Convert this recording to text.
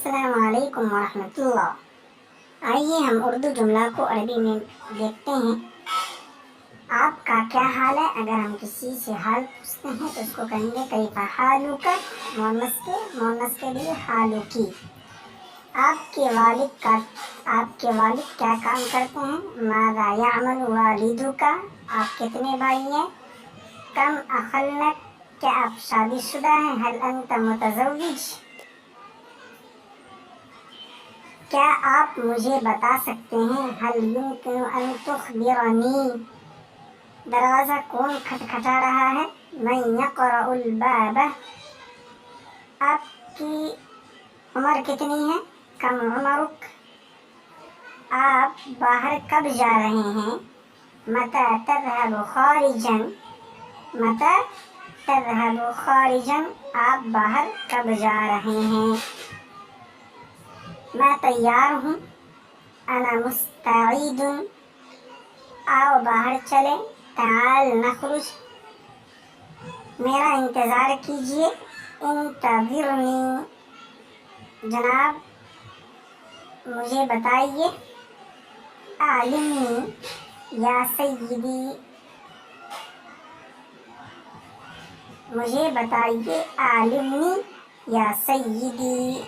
السلام علیکم ورحمۃ اللہ۔ آئیے ہم اردو جملہ کو عربی میں دیکھتے ہیں۔ آپ کا کیا حال ہے؟ اگر ہم کسی سے حال پوچھتے ہیں تو اس کو کہیں گے کیف حالک، مونس کے لیے حالکی۔ آپ کے والد کیا کام کرتے ہیں؟ ماذا یعمل والدک، آپ کتنے بھائی ہیں؟ کم اخ لک، کیا آپ شادی شدہ ہیں؟ هل انت متزوج، کیا آپ مجھے بتا سکتے ہیں؟ هل يمكن ان تخبرنی، دروازہ کون کھٹکھٹا رہا ہے؟ من يقرأ الباب، آپ کی عمر کتنی ہے؟ کم عمرک، آپ باہر کب جا رہے ہیں؟ متى تذهب خارجا، متى تذهب خارجا، آپ باہر کب جا رہے ہیں؟ میں تیار ہوں، انا مستعد، آؤ باہر چلیں، تعال نخرج، میرا انتظار کیجیے، انتظرنی، جناب مجھے بتائیے، علمنی یا سیدی، مجھے بتائیے، علمنی یا سیدی۔